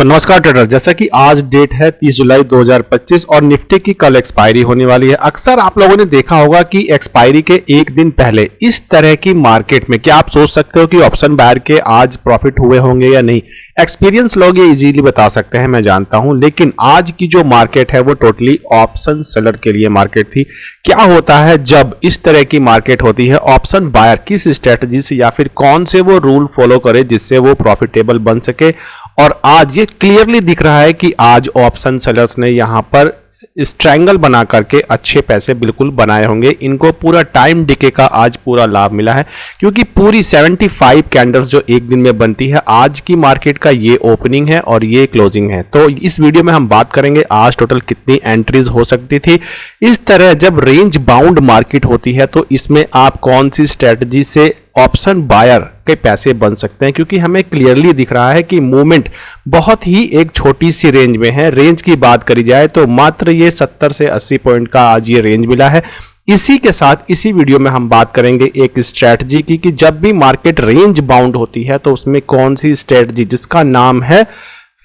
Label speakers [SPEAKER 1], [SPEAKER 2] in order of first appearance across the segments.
[SPEAKER 1] तो नमस्कार ट्रेडर, जैसा कि आज डेट है 30 जुलाई 2025 और निफ्टी की कल एक्सपायरी होने वाली है। अक्सर आप लोगों ने देखा होगा कि एक्सपायरी के एक दिन पहले इस तरह की मार्केट में क्या आप सोच सकते हो कि ऑप्शन बायर के आज प्रॉफिट हुए होंगे या नहीं। एक्सपीरियंस लोग ये इजीली बता सकते हैं, मैं जानता हूं, लेकिन आज की जो मार्केट है वो टोटली ऑप्शन सेलर के लिए मार्केट थी। क्या होता है जब इस तरह की मार्केट होती है, ऑप्शन बायर किस स्ट्रेटजी से या फिर कौन से वो रूल फॉलो करे जिससे वो प्रॉफिटेबल बन सके। और आज ये क्लियरली दिख रहा है कि आज ऑप्शन सेलर्स ने यहां पर ट्रायंगल बना करके अच्छे पैसे बिल्कुल बनाए होंगे। इनको पूरा टाइम डिके का आज पूरा लाभ मिला है, क्योंकि पूरी 75 कैंडल्स जो एक दिन में बनती है, आज की मार्केट का ये ओपनिंग है और ये क्लोजिंग है। तो इस वीडियो में हम बात करेंगे आज टोटल कितनी एंट्रीज हो सकती थी। इस तरह जब रेंज बाउंड मार्केट होती है तो इसमें आप कौन सी स्ट्रेटजी से ऑप्शन बायर के पैसे बन सकते हैं, क्योंकि हमें क्लियरली दिख रहा है कि मूवमेंट बहुत ही एक छोटी सी रेंज में है। रेंज की बात करी जाए तो मात्र ये 70 से 80 पॉइंट का आज ये रेंज मिला है। इसी के साथ इसी वीडियो में हम बात करेंगे एक स्ट्रेटजी की कि जब भी मार्केट रेंज बाउंड होती है तो उसमें कौन सी स्ट्रेटजी, जिसका नाम है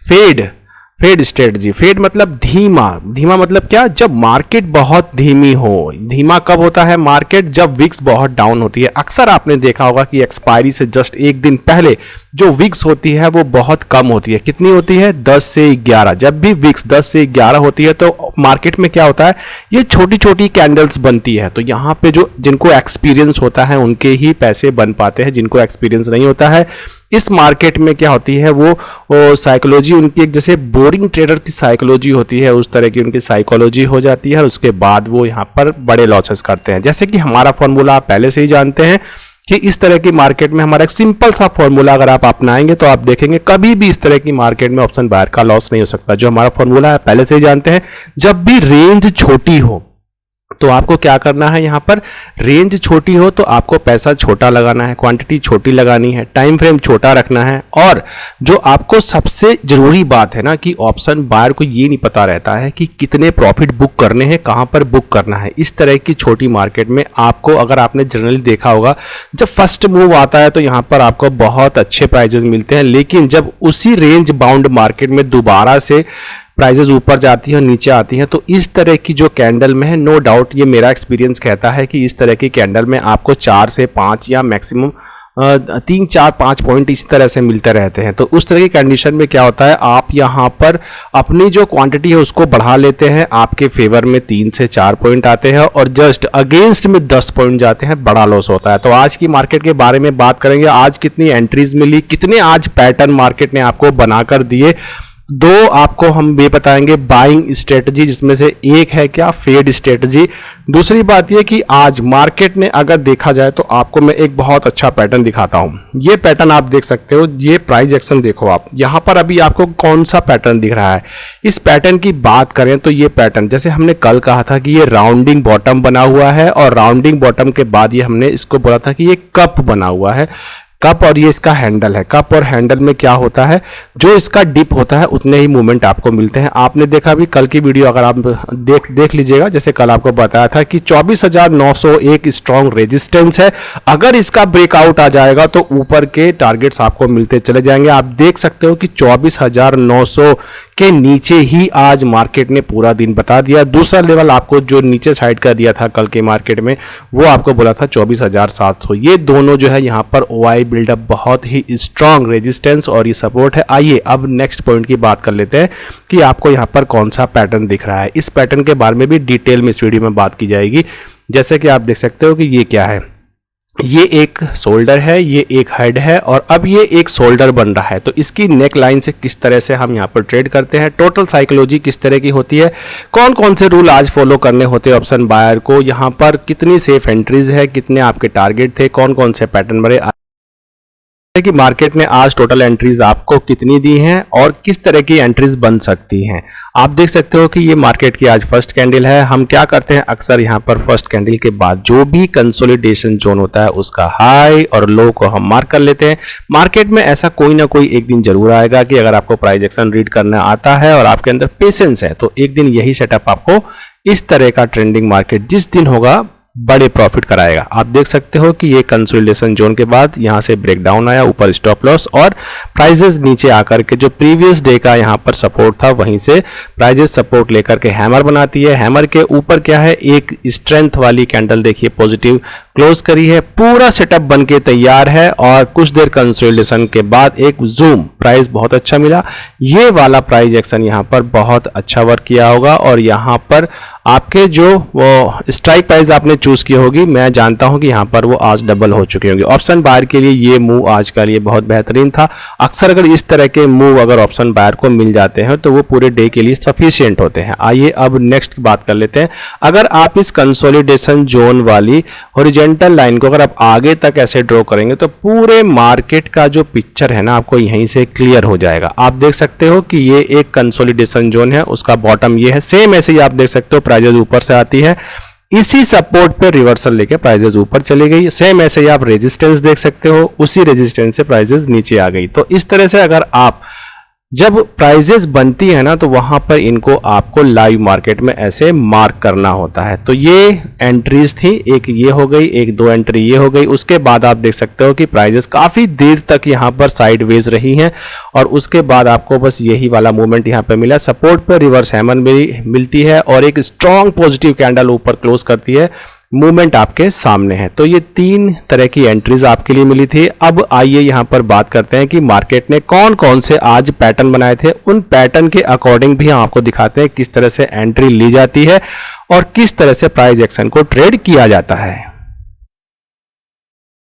[SPEAKER 1] फेड स्ट्रेटजी। फेड मतलब धीमा मतलब क्या, जब मार्केट बहुत धीमी हो। धीमा कब होता है मार्केट, जब विक्स बहुत डाउन होती है। अक्सर आपने देखा होगा कि एक्सपायरी से जस्ट एक दिन पहले जो विक्स होती है वो बहुत कम होती है। कितनी होती है? 10 से 11। जब भी विक्स 10 से 11 होती है तो मार्केट में क्या होता है, ये छोटी छोटी कैंडल्स बनती है। तो यहाँ पे जो जिनको एक्सपीरियंस होता है उनके ही पैसे बन पाते हैं, जिनको एक्सपीरियंस नहीं होता है इस मार्केट में क्या होती है वो साइकोलॉजी उनकी एक जैसे बोरिंग ट्रेडर की साइकोलॉजी होती है, उस तरह की उनकी साइकोलॉजी हो जाती है और उसके बाद वो यहाँ पर बड़े लॉसेस करते हैं। जैसे कि हमारा फॉर्मूला आप पहले से ही जानते हैं कि इस तरह की मार्केट में हमारा एक सिंपल सा फॉर्मूला अगर आप अपनाएंगे तो आप देखेंगे कभी भी इस तरह की मार्केट में ऑप्शन बायर का लॉस नहीं हो सकता। जो हमारा फॉर्मूला है पहले से ही जानते हैं, जब भी रेंज छोटी हो तो आपको क्या करना है, यहां पर रेंज छोटी हो तो आपको पैसा छोटा लगाना है, क्वांटिटी छोटी लगानी है, टाइम फ्रेम छोटा रखना है। और जो आपको सबसे जरूरी बात है ना कि ऑप्शन बायर को ये नहीं पता रहता है कि कितने प्रॉफिट बुक करने हैं, कहां पर बुक करना है। इस तरह की छोटी मार्केट में आपको, अगर आपने जनरली देखा होगा, जब फर्स्ट मूव आता है तो यहां पर आपको बहुत अच्छे प्राइजेस मिलते हैं, लेकिन जब उसी रेंज बाउंड मार्केट में दोबारा से प्राइजेस ऊपर जाती हैं और नीचे आती हैं तो इस तरह की जो कैंडल में है, नो डाउट ये मेरा एक्सपीरियंस कहता है कि इस तरह की कैंडल में आपको 4 से 5 या मैक्सिमम 3, 4, 5 पॉइंट इस तरह से मिलते रहते हैं। तो उस तरह की कंडीशन में क्या होता है, आप यहाँ पर अपनी जो क्वांटिटी है उसको बढ़ा लेते हैं, आपके फेवर में 3 से 4 पॉइंट आते हैं और जस्ट अगेंस्ट में 10 पॉइंट जाते हैं, बड़ा लॉस होता है। तो आज की मार्केट के बारे में बात करेंगे, आज कितनी एंट्रीज मिली, कितने आज पैटर्न मार्केट ने आपको बनाकर दिए। दो आपको हम ये बताएंगे बाइंग स्ट्रेटजी, जिसमें से एक है क्या, फेड स्ट्रेटजी। दूसरी बात ये कि आज मार्केट ने अगर देखा जाए तो आपको मैं एक बहुत अच्छा पैटर्न दिखाता हूं। ये पैटर्न आप देख सकते हो, ये प्राइस एक्शन देखो आप, यहां पर अभी आपको कौन सा पैटर्न दिख रहा है। इस पैटर्न की बात करें तो ये पैटर्न, जैसे हमने कल कहा था कि ये राउंडिंग बॉटम बना हुआ है और राउंडिंग बॉटम के बाद ये हमने इसको बोला था कि ये कप बना हुआ है, कप, और ये इसका हैंडल है। कप और हैंडल में क्या होता है, जो इसका डिप होता है उतने ही मूवमेंट आपको मिलते हैं। आपने देखा भी कल की वीडियो अगर आप देख लीजिएगा, जैसे कल आपको बताया था कि 24,900 एक स्ट्रॉन्ग रेजिस्टेंस है। अगर इसका ब्रेकआउट आ जाएगा तो ऊपर के टारगेट्स आपको मिलते चले जाएंगे। आप देख सकते हो कि 24,900 के नीचे ही आज मार्केट ने पूरा दिन बता दिया। दूसरा लेवल आपको जो नीचे साइड का दिया था कल के मार्केट में, वो आपको बोला था 24,700। ये दोनों जो है यहाँ पर ओआई बिल्डअप बहुत ही स्ट्रांग रेजिस्टेंस और ये सपोर्ट है। आइए अब नेक्स्ट पॉइंट की बात कर लेते हैं कि आपको यहाँ पर कौन सा पैटर्न दिख रहा है। इस पैटर्न के बारे में भी डिटेल में इस वीडियो में बात की जाएगी। जैसे कि आप देख सकते हो कि ये क्या है, ये एक शोल्डर है, ये एक हेड है और अब ये एक शोल्डर बन रहा है। तो इसकी नेक लाइन से किस तरह से हम यहाँ पर ट्रेड करते हैं, टोटल साइकोलॉजी किस तरह की होती है, कौन कौन से रूल आज फॉलो करने होते हैं ऑप्शन बायर को, यहाँ पर कितनी सेफ एंट्रीज है, कितने आपके टारगेट थे, कौन कौन से पैटर्न बने, कि मार्केट ने आज टोटल एंट्रीज आपको कितनी दी हैं और किस तरह की एंट्रीज बन सकती हैं। आप देख सकते हो कि ये मार्केट की आज फर्स्ट कैंडल है। हम क्या करते हैं, अक्सर यहाँ पर फर्स्ट कैंडल के बाद जो भी कंसोलिडेशन जोन होता है उसका हाई और लो को हम मार्क कर लेते हैं। मार्केट में ऐसा कोई ना कोई एक दिन जरूर आएगा कि अगर आपको प्राइस एक्शन रीड करना आता है और आपके अंदर पेशेंस है तो एक दिन यही सेटअप आपको इस तरह का ट्रेंडिंग मार्केट जिस दिन होगा बड़े प्रॉफिट कराएगा। आप देख सकते हो कि ये कंसोलिडेशन जोन के बाद यहाँ से ब्रेकडाउन आया, ऊपर स्टॉप लॉस और प्राइजेस नीचे आकर के जो प्रीवियस डे का यहाँ पर सपोर्ट था वहीं से प्राइजेस सपोर्ट लेकर के हैमर बनाती है। हैमर के ऊपर क्या है, एक स्ट्रेंथ वाली कैंडल देखिए पॉजिटिव क्लोज करी है, पूरा सेटअप बन के तैयार है और कुछ देर कंसोलिडेशन के बाद एक जूम प्राइस बहुत अच्छा मिला। ये वाला प्राइस एक्शन यहाँ पर बहुत अच्छा वर्क किया होगा और यहाँ पर आपके जो वो स्ट्राइक प्राइस आपने चूज की होगी, मैं जानता हूं कि यहाँ पर वो आज डबल हो चुकी होंगी। ऑप्शन बायर के लिए ये मूव आज का लिए बहुत बेहतरीन था। अक्सर अगर इस तरह के मूव अगर ऑप्शन बायर को मिल जाते हैं तो वो पूरे डे के लिए सफिशिएंट होते हैं। आइए अब नेक्स्ट की बात कर लेते हैं। अगर आप इस कंसोलिडेशन जोन वाली हॉरिजॉन्टल लाइन को अगर आप आगे तक ऐसे ड्रॉ करेंगे तो पूरे मार्केट का जो पिक्चर है ना आपको यहीं से क्लियर हो जाएगा। आप देख सकते हो कि ये एक कंसोलिडेशन जोन है, उसका बॉटम ये है। सेम ऐसे ही आप देख सकते हो प्राइजेस ऊपर से आती है, इसी सपोर्ट पे रिवर्सल लेके प्राइजेस ऊपर चली गई। सेम ऐसे ही आप रेजिस्टेंस देख सकते हो, उसी रेजिस्टेंस से प्राइजेस नीचे आ गई। तो इस तरह से अगर आप जब प्राइजेस बनती है ना तो वहां पर इनको आपको लाइव मार्केट में ऐसे मार्क करना होता है। तो ये एंट्रीज थी, एक ये हो गई, एक दो एंट्री ये हो गई। उसके बाद आप देख सकते हो कि प्राइजेस काफी देर तक यहां पर साइडवेज रही हैं और उसके बाद आपको बस यही वाला मूवमेंट यहां पे मिला। सपोर्ट पे रिवर्स हैमर मिलती है और एक स्ट्रॉन्ग पॉजिटिव कैंडल ऊपर क्लोज करती है। मूवमेंट आपके सामने है। तो ये तीन तरह की एंट्रीज आपके लिए मिली थी। अब आइए यहां पर बात करते हैं कि मार्केट ने कौन कौन से आज पैटर्न बनाए थे। उन पैटर्न के अकॉर्डिंग भी हम आपको दिखाते हैं किस तरह से एंट्री ली जाती है और किस तरह से प्राइस एक्शन को ट्रेड किया जाता है।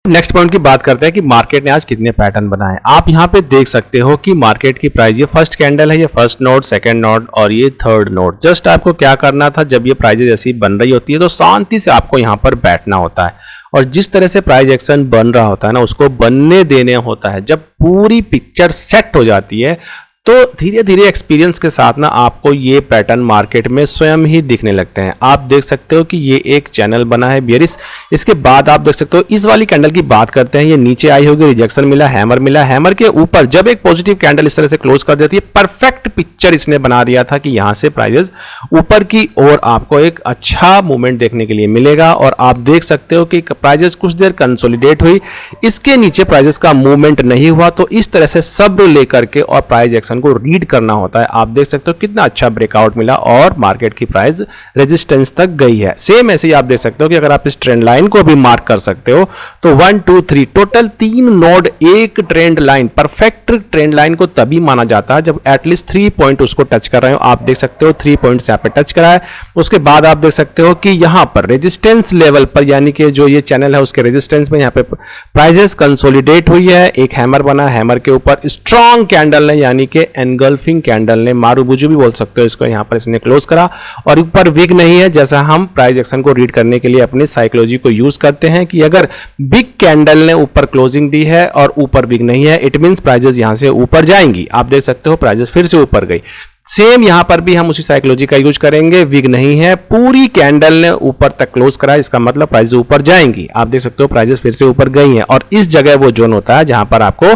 [SPEAKER 1] नेक्स्ट पॉइंट की बात करते हैं कि मार्केट ने आज कितने पैटर्न बनाए। आप यहां पे देख सकते हो कि मार्केट की प्राइस, ये फर्स्ट कैंडल है, ये फर्स्ट नोड, सेकंड नोड और ये थर्ड नोड। जस्ट आपको क्या करना था, जब ये प्राइजेस ऐसी बन रही होती है तो शांति से आपको यहां पर बैठना होता है और जिस तरह से प्राइस एक्शन बन रहा होता है ना उसको बनने देने होता है। जब पूरी पिक्चर सेट हो जाती है तो धीरे धीरे एक्सपीरियंस के साथ ना आपको ये पैटर्न मार्केट में स्वयं ही दिखने लगते हैं। आप देख सकते हो कि ये एक चैनल बना है बियरिश। इसके बाद आप देख सकते हो इस वाली कैंडल की बात करते हैं, ये नीचे आई होगी, रिजेक्शन मिला, हैमर मिला। हैमर के ऊपर जब एक पॉजिटिव कैंडल इस तरह से क्लोज कर देती है, परफेक्ट पिक्चर इसने बना दिया था कि यहां से प्राइजेस ऊपर की ओर आपको एक अच्छा मूवमेंट देखने के लिए मिलेगा। और आप देख सकते हो कि प्राइजेस कुछ देर कंसोलिडेट हुई, इसके नीचे प्राइजेस का मूवमेंट नहीं हुआ। तो इस तरह से सब्र लेकर के और प्राइस को रीड करना होता है। आप देख सकते हो कितना अच्छा ब्रेकआउट मिला और मार्केट की प्राइस रेजिस्टेंस तक गई है। सेम ऐसे ही आप देख सकते हो कि अगर आप इस ट्रेंड लाइन को भी मार्क कर सकते हो तो 1 2 3 टोटल 3 नोड एक trend line, perfect trend line को तभी माना जाता है जब एटलीस्ट 3 पॉइंट उसको टच कर रहे हो। आप देख सकते हो 3 पॉइंट्स यहां पे टच करा है। उसके बाद आप देख सकते हो कि यहां पर रेजिस्टेंस लेवल पर, यानी कि जो ये चैनल है उसके रेजिस्टेंस में यहां पे प्राइजेस कंसोलिडेट हुई है। एक हैमर बना, हैमर के ऊपर स्ट्रॉन्ग कैंडल है यानी कि एनगल्फिंग कैंडल ने, मारूबुजू भी बोल सकते हो इसको, यहां पर इसने क्लोज करा और ऊपर विग नहीं है। जैसा हम प्राइस एक्शन को रीड करने के लिए अपनी साइकोलॉजी को यूज करते हैं कि अगर बिग कैंडल ने ऊपर क्लोजिंग दी है और ऊपर विग नहीं है, इट मींस प्राइजेस यहां से ऊपर जाएंगी। आप देख सकते हो प्राइजेस फिर से ऊपर गई। सेम यहां पर भी हम उसी साइकोलॉजी का यूज करेंगे। विग नहीं है, पूरी कैंडल ने ऊपर तक क्लोज करा, इसका मतलब प्राइस ऊपर जाएंगी। आप देख सकते हो प्राइजेस फिर से ऊपर गई हैं और इस जगह वो जोन होता है जहां पर आपको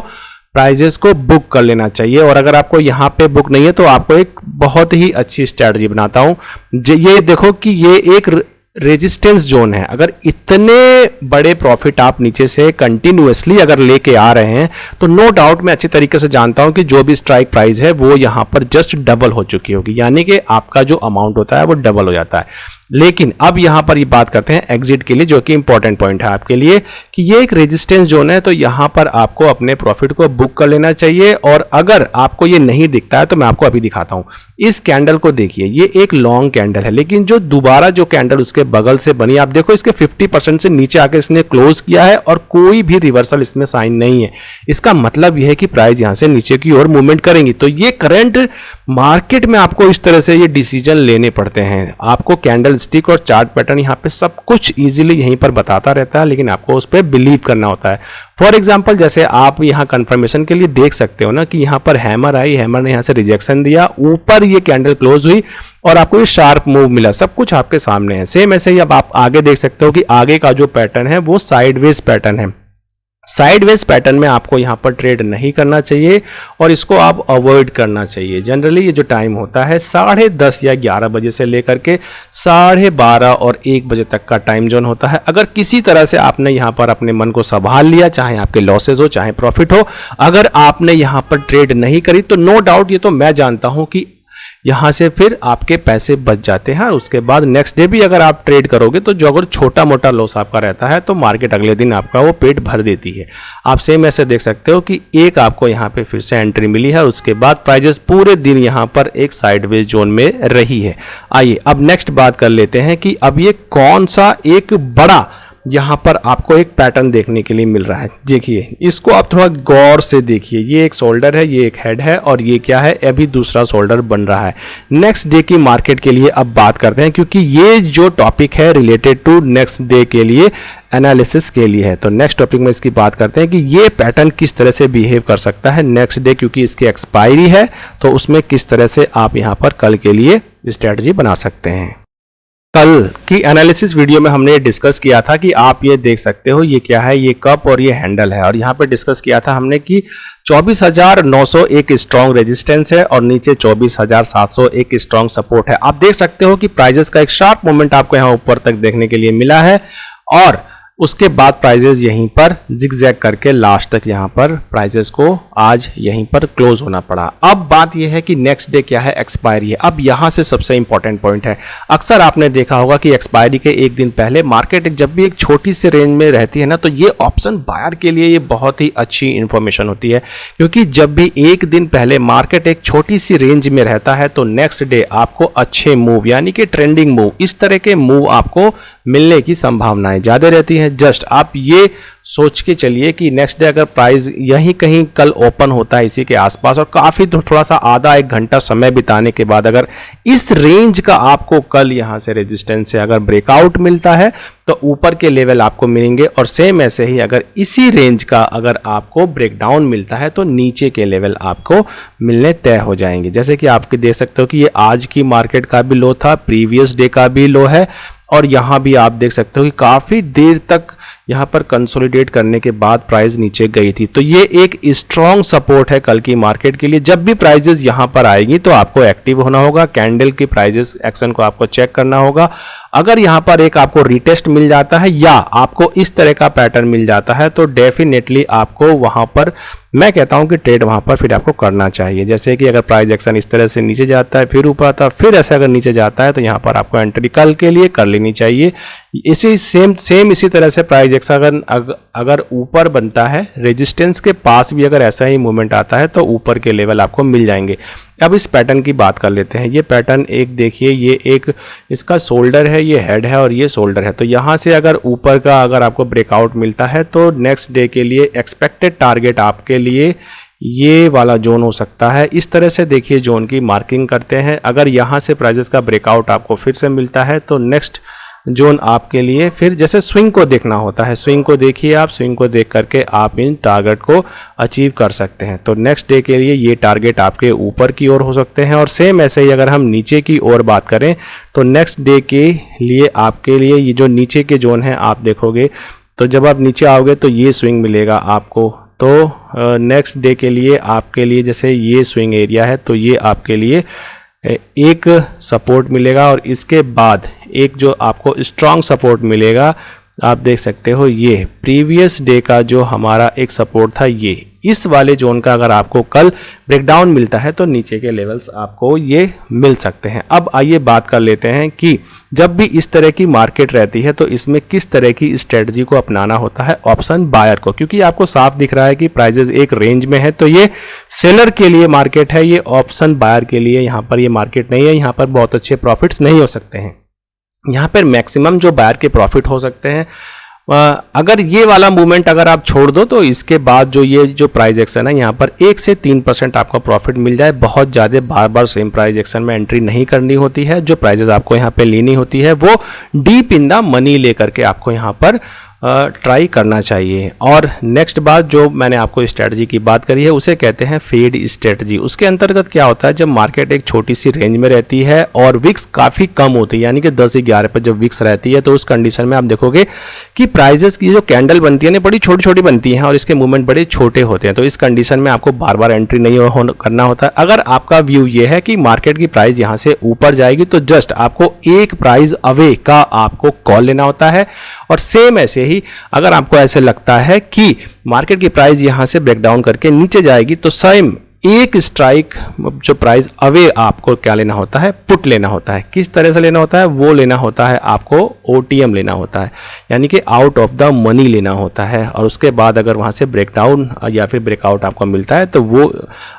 [SPEAKER 1] प्राइजेस को बुक कर लेना चाहिए। और अगर आपको यहां पे बुक नहीं है तो आपको एक बहुत ही अच्छी स्ट्रेटजी बनाता हूं। ये देखो कि ये एक रेजिस्टेंस जोन है। अगर इतने बड़े प्रॉफिट आप नीचे से कंटिन्यूअसली अगर लेके आ रहे हैं तो नो डाउट मैं अच्छी तरीके से जानता हूं कि जो भी स्ट्राइक प्राइस है वो यहां पर जस्ट डबल हो चुकी होगी, यानी कि आपका जो अमाउंट होता है वो डबल हो जाता है। लेकिन अब यहां पर ये बात करते हैं एग्जिट के लिए, जो कि इंपॉर्टेंट पॉइंट है आपके लिए कि ये एक रेजिस्टेंस जोन है। तो यहां पर आपको अपने प्रॉफिट को बुक कर लेना चाहिए। और अगर आपको ये नहीं दिखता है तो मैं आपको अभी दिखाता हूं। इस कैंडल को देखिए, ये एक लॉन्ग कैंडल है, लेकिन जो दोबारा जो कैंडल उसके बगल से बनी, आप देखो इसके 50% से नीचे आके इसने क्लोज किया है और कोई भी रिवर्सल इसमें साइन नहीं है। इसका मतलब यह है कि प्राइस यहां से नीचे की ओर मूवमेंट करेंगी। तो ये करंट मार्केट में आपको इस तरह से ये डिसीजन लेने पड़ते हैं। आपको कैंडल स्टिक और चार्ट पैटर्न यहां पे सब कुछ इजीली यहीं पर बताता रहता है, लेकिन आपको उस पर बिलीव करना होता है। फॉर एग्जांपल जैसे आप यहां कंफर्मेशन के लिए देख सकते हो ना कि यहां पर हैमर आई, हैमर ने यहां से रिजेक्शन दिया, ऊपर ये कैंडल क्लोज हुई और आपको ये शार्प मूव मिला। सब कुछ आपके सामने है। सेम ऐसे ही अब आप आगे देख सकते हो कि आगे का जो पैटर्न है वो साइडवेज पैटर्न है। साइडवेज पैटर्न में आपको यहाँ पर ट्रेड नहीं करना चाहिए और इसको आप अवॉइड करना चाहिए। जनरली ये जो टाइम होता है 10:30 या 11 बजे से लेकर के 12:30 और 1 बजे तक का टाइम जोन होता है। अगर किसी तरह से आपने यहाँ पर अपने मन को संभाल लिया, चाहे आपके लॉसेज हो चाहे प्रॉफिट हो, अगर आपने यहाँ पर ट्रेड नहीं करी तो नो डाउट ये तो मैं जानता हूँ कि यहाँ से फिर आपके पैसे बच जाते हैं। और उसके बाद नेक्स्ट डे भी अगर आप ट्रेड करोगे तो जो अगर छोटा मोटा लॉस आपका रहता है तो मार्केट अगले दिन आपका वो पेट भर देती है। आप सेम ऐसे देख सकते हो कि एक आपको यहाँ पे फिर से एंट्री मिली है और उसके बाद प्राइजेस पूरे दिन यहाँ पर एक साइडवेज जोन में रही है। आइए अब नेक्स्ट बात कर लेते हैं कि अब ये कौन सा एक बड़ा यहाँ पर आपको एक पैटर्न देखने के लिए मिल रहा है। देखिए इसको आप थोड़ा गौर से देखिए, ये एक शोल्डर है, ये एक हेड है और ये क्या है, अभी दूसरा शोल्डर बन रहा है। नेक्स्ट डे की मार्केट के लिए अब बात करते हैं, क्योंकि ये जो टॉपिक है रिलेटेड टू नेक्स्ट डे के लिए एनालिसिस के लिए है। तो नेक्स्ट टॉपिक में इसकी बात करते हैं कि ये पैटर्न किस तरह से बिहेव कर सकता है नेक्स्ट डे, क्योंकि इसकी एक्सपायरी है तो उसमें किस तरह से आप यहाँ पर कल के लिए स्ट्रेटजी बना सकते हैं। कल की एनालिसिस वीडियो में हमने डिस्कस किया था कि आप ये देख सकते हो ये क्या है, ये कप और ये हैंडल है, और यहाँ पे डिस्कस किया था हमने कि 24,900 एक स्ट्रॉन्ग रेजिस्टेंस है और नीचे 24,700 एक स्ट्रॉन्ग सपोर्ट है। आप देख सकते हो कि प्राइजेस का एक शार्प मूवमेंट आपको यहाँ ऊपर तक देखने के लिए मिला है और उसके बाद प्राइजेस यहीं पर जिगजैग करके लास्ट तक यहाँ पर प्राइजेस को आज यहीं पर क्लोज होना पड़ा। अब बात यह है कि नेक्स्ट डे क्या है, एक्सपायरी है। अब यहाँ से सबसे इंपॉर्टेंट पॉइंट है, अक्सर आपने देखा होगा कि एक्सपायरी के एक दिन पहले मार्केट जब भी एक छोटी सी रेंज में रहती है ना, तो ये ऑप्शन बायर के लिए ये बहुत ही अच्छी इंफॉर्मेशन होती है, क्योंकि जब भी एक दिन पहले मार्केट एक छोटी सी रेंज में रहता है तो नेक्स्ट डे आपको अच्छे मूव यानी कि ट्रेंडिंग मूव, इस तरह के मूव आपको मिलने की संभावनाएं ज्यादा रहती हैं। जस्ट आप ये सोच के चलिए कि नेक्स्ट डे अगर प्राइस यहीं कहीं कल ओपन होता है इसी के आसपास और काफी थोड़ा सा आधा एक घंटा समय बिताने के बाद अगर इस रेंज का आपको कल यहां से रेजिस्टेंस से अगर ब्रेकआउट मिलता है तो ऊपर के लेवल आपको मिलेंगे, और सेम ऐसे ही अगर इसी रेंज का अगर आपको ब्रेकडाउन मिलता है तो नीचे के लेवल आपको मिलने तय हो जाएंगे। जैसे कि आप देख सकते हो कि ये आज की मार्केट का भी लो था, प्रीवियस डे का भी लो है, और यहां भी आप देख सकते हो कि काफी देर तक यहां पर कंसोलिडेट करने के बाद प्राइस नीचे गई थी। तो ये एक स्ट्रॉन्ग सपोर्ट है कल की मार्केट के लिए। जब भी प्राइजेस यहां पर आएगी तो आपको एक्टिव होना होगा, कैंडल की प्राइजेस एक्शन को आपको चेक करना होगा। अगर यहां पर एक आपको रिटेस्ट मिल जाता है या आपको इस तरह का पैटर्न मिल जाता है तो डेफिनेटली आपको वहां पर मैं कहता हूं कि ट्रेड वहां पर फिर आपको करना चाहिए। जैसे कि अगर प्राइस एक्शन इस तरह से नीचे जाता है फिर ऊपर आता है फिर ऐसे अगर नीचे जाता है तो यहां पर आपको एंट्री कल के लिए कर लेनी चाहिए। इसी सेम इसी तरह से प्राइस एक्शन अगर ऊपर बनता है रेजिस्टेंस के पास भी अगर ऐसा ही मूवमेंट आता है तो ऊपर के लेवल आपको मिल जाएंगे। अब इस पैटर्न की बात कर लेते हैं। ये पैटर्न एक देखिए, ये एक इसका शोल्डर है, ये हेड है और ये शोल्डर है। तो यहाँ से अगर ऊपर का अगर आपको ब्रेकआउट मिलता है तो नेक्स्ट डे के लिए एक्सपेक्टेड टारगेट आपके लिए ये वाला जोन हो सकता है। इस तरह से देखिए जोन की मार्किंग करते हैं। अगर यहाँ से प्राइजेस का ब्रेकआउट आपको फिर से मिलता है तो नेक्स्ट जोन आपके लिए फिर जैसे स्विंग को देखना होता है, स्विंग को देखिए आप, स्विंग को देख करके आप इन टारगेट को अचीव कर सकते हैं। तो नेक्स्ट डे के लिए ये टारगेट आपके ऊपर की ओर हो सकते हैं। और सेम ऐसे ही अगर हम नीचे की ओर बात करें तो नेक्स्ट डे के लिए आपके लिए ये जो नीचे के जोन है आप देखोगे तो जब आप नीचे आओगे तो ये स्विंग मिलेगा आपको। तो नेक्स्ट डे के लिए आपके लिए जैसे ये स्विंग एरिया है तो ये आपके लिए एक सपोर्ट मिलेगा और इसके बाद एक जो आपको स्ट्रॉन्ग सपोर्ट मिलेगा आप देख सकते हो ये प्रीवियस डे का जो हमारा एक सपोर्ट था, ये इस वाले जोन का अगर आपको कल ब्रेकडाउन मिलता है तो नीचे के लेवल्स आपको ये मिल सकते हैं। अब आइए बात कर लेते हैं कि जब भी इस तरह की मार्केट रहती है तो इसमें किस तरह की स्ट्रेटजी को अपनाना होता है ऑप्शन बायर को, क्योंकि आपको साफ दिख रहा है कि प्राइजेस एक रेंज में है तो ये सेलर के लिए मार्केट है, ये ऑप्शन बायर के लिए यहाँ पर ये मार्केट नहीं है। यहाँ पर बहुत अच्छे प्रॉफिट्स नहीं हो सकते हैं। यहाँ पर मैक्सिमम जो बायर के प्रॉफिट हो सकते हैं अगर ये वाला मूवमेंट अगर आप छोड़ दो तो इसके बाद जो ये जो प्राइस एक्शन है यहाँ पर 1 से 3% आपको प्रॉफिट मिल जाए। बहुत ज़्यादा बार बार सेम प्राइस एक्शन में एंट्री नहीं करनी होती है। जो प्राइजेस आपको यहाँ पे लेनी होती है वो डीप इन द मनी लेकर के आपको यहाँ पर ट्राई करना चाहिए। और नेक्स्ट बात जो मैंने आपको स्ट्रेटजी की बात करी है उसे कहते हैं फेड स्ट्रेटजी। उसके अंतर्गत क्या होता है, जब मार्केट एक छोटी सी रेंज में रहती है और विक्स काफ़ी कम होती है, यानी कि 10-11 पर जब विक्स रहती है, तो उस कंडीशन में आप देखोगे कि प्राइजेस की जो कैंडल बनती है ना बड़ी छोटी छोटी बनती हैं और इसके मूवमेंट बड़े छोटे होते हैं। तो इस कंडीशन में आपको बार बार एंट्री नहीं करना होता है। अगर आपका व्यू ये है कि मार्केट की प्राइस यहाँ से ऊपर जाएगी तो जस्ट आपको एक प्राइस अवे का आपको कॉल लेना होता है। और सेम ऐसे ही अगर आपको ऐसे लगता है कि मार्केट की प्राइस यहां से ब्रेकडाउन करके नीचे जाएगी तो सेम एक स्ट्राइक जो प्राइस अवे आपको क्या लेना होता है, पुट लेना होता है। किस तरह से लेना होता है, वो लेना होता है आपको OTM लेना होता है, यानी कि आउट ऑफ द मनी लेना होता है। और उसके बाद अगर वहां से ब्रेकडाउन या फिर ब्रेकआउट आपको मिलता है तो वो,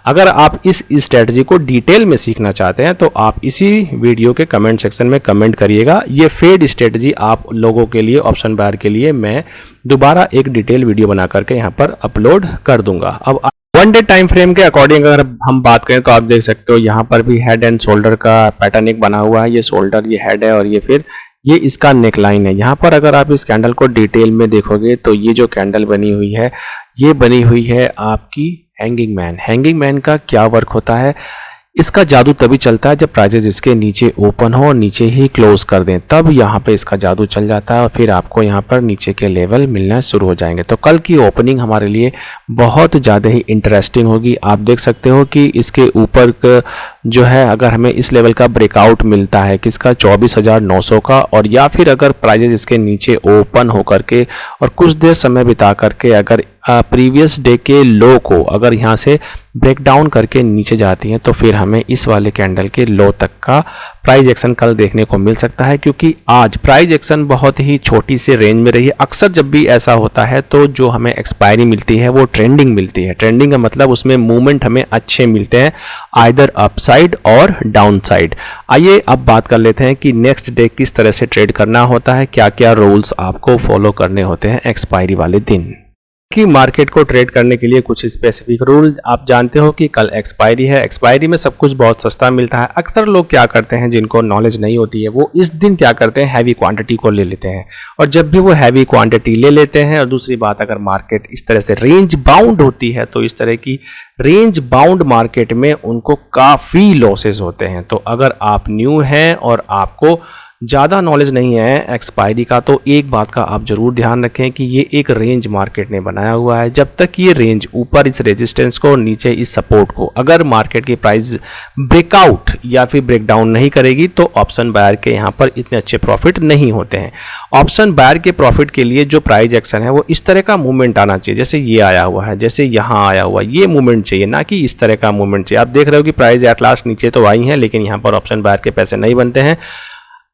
[SPEAKER 1] अगर आप इस स्ट्रेटजी को डिटेल में सीखना चाहते हैं तो आप इसी वीडियो के कमेंट सेक्शन में कमेंट करिएगा। ये फेड स्ट्रेटजी आप लोगों के लिए, ऑप्शन बायर के लिए मैं दोबारा एक डिटेल वीडियो बना करके यहाँ पर अपलोड कर दूंगा। अब 1 डे टाइम फ्रेम के अकॉर्डिंग अगर हम बात करें तो आप देख सकते हो यहाँ पर भी हेड एंड शोल्डर का पैटर्न एक बना हुआ है। ये शोल्डर, ये हेड है और ये फिर ये इसका नेक लाइन है। यहाँ पर अगर आप इस कैंडल को डिटेल में देखोगे तो ये जो कैंडल बनी हुई है ये बनी हुई है आपकी हैंगिंग मैन। हैंगिंग मैन का क्या वर्क होता है, इसका जादू तभी चलता है जब प्राइजेस इसके नीचे ओपन हो और नीचे ही क्लोज कर दें, तब यहाँ पे इसका जादू चल जाता है और फिर आपको यहाँ पर नीचे के लेवल मिलना शुरू हो जाएंगे। तो कल की ओपनिंग हमारे लिए बहुत ज़्यादा ही इंटरेस्टिंग होगी। आप देख सकते हो कि इसके ऊपर जो है अगर हमें इस लेवल का ब्रेकआउट मिलता है किसका 24,900 का, और या फिर अगर प्राइजेस इसके नीचे ओपन हो करके और कुछ देर समय बिता करके अगर प्रीवियस डे के लो को अगर यहाँ से ब्रेक डाउन करके नीचे जाती हैं तो फिर हमें इस वाले कैंडल के लो तक का प्राइस एक्शन कल देखने को मिल सकता है। क्योंकि आज प्राइस एक्शन बहुत ही छोटी सी रेंज में रही है। अक्सर जब भी ऐसा होता है तो जो हमें एक्सपायरी मिलती है वो ट्रेंडिंग मिलती है। ट्रेंडिंग का मतलब उसमें मूवमेंट हमें अच्छे मिलते हैं, आइदर अपसाइड और डाउन साइड। आइए अब बात कर लेते हैं कि नेक्स्ट डे किस तरह से ट्रेड करना होता है, क्या क्या रूल्स आपको फॉलो करने होते हैं एक्सपायरी वाले दिन। कि मार्केट को ट्रेड करने के लिए कुछ स्पेसिफिक रूल आप जानते हो कि कल एक्सपायरी है। एक्सपायरी में सब कुछ बहुत सस्ता मिलता है। अक्सर लोग क्या करते हैं, जिनको नॉलेज नहीं होती है, वो इस दिन क्या करते हैं, हैवी क्वांटिटी को ले लेते हैं। और जब भी वो हैवी क्वांटिटी ले लेते हैं, और दूसरी बात अगर मार्केट इस तरह से रेंज बाउंड होती है तो इस तरह की रेंज बाउंड मार्केट में उनको काफ़ी लॉसेस होते हैं। तो अगर आप न्यू हैं और आपको ज़्यादा नॉलेज नहीं है एक्सपायरी का, तो एक बात का आप ज़रूर ध्यान रखें कि ये एक रेंज मार्केट ने बनाया हुआ है। जब तक ये रेंज ऊपर इस रेजिस्टेंस को, नीचे इस सपोर्ट को, अगर मार्केट की प्राइस ब्रेकआउट या फिर ब्रेकडाउन नहीं करेगी तो ऑप्शन बायर के यहाँ पर इतने अच्छे प्रॉफिट नहीं होते हैं। ऑप्शन बायर के प्रॉफिट के लिए जो प्राइस एक्शन है वो इस तरह का मूवमेंट आना चाहिए, जैसे ये आया हुआ है, जैसे यहाँ आया हुआ, ये मूवमेंट चाहिए, ना कि इस तरह का मूवमेंट चाहिए। आप देख रहे हो कि प्राइस एट लास्ट नीचे तो आई है, लेकिन यहाँ पर ऑप्शन बायर के पैसे नहीं बनते हैं।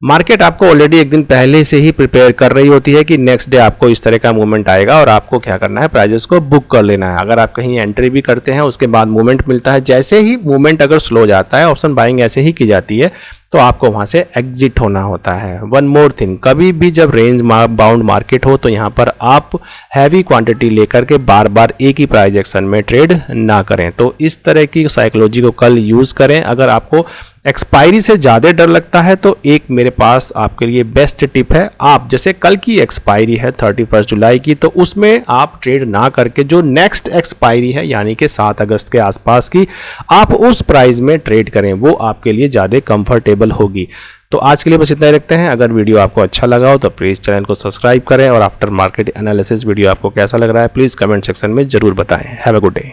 [SPEAKER 1] मार्केट आपको ऑलरेडी एक दिन पहले से ही प्रिपेयर कर रही होती है कि नेक्स्ट डे आपको इस तरह का मूवमेंट आएगा और आपको क्या करना है, प्राइजेस को बुक कर लेना है। अगर आप कहीं एंट्री भी करते हैं उसके बाद मूवमेंट मिलता है, जैसे ही मूवमेंट अगर स्लो जाता है, ऑप्शन बाइंग ऐसे ही की जाती है, तो आपको वहां से एग्जिट होना होता है। वन मोर थिंग, कभी भी जब रेंज बाउंड मार्केट हो तो यहाँ पर आप हैवी क्वांटिटी लेकर के बार बार एक ही प्राइस एक्शन में ट्रेड ना करें। तो इस तरह की साइकोलॉजी को कल यूज करें। अगर आपको एक्सपायरी से ज़्यादा डर लगता है तो एक मेरे पास आपके लिए बेस्ट टिप है। आप जैसे कल की एक्सपायरी है 31 जुलाई की, तो उसमें आप ट्रेड ना करके जो नेक्स्ट एक्सपायरी है यानी कि 7 अगस्त के आसपास की, आप उस प्राइस में ट्रेड करें, वो आपके लिए ज़्यादा कंफर्टेबल होगी। तो आज के लिए बस इतना ही रखते हैं। अगर वीडियो आपको अच्छा लगा हो तो प्लीज़ चैनल को सब्सक्राइब करें, और आफ्टर मार्केट एनालिसिस वीडियो आपको कैसा लग रहा है प्लीज़ कमेंट सेक्शन में ज़रूर बताएं। Have a good day.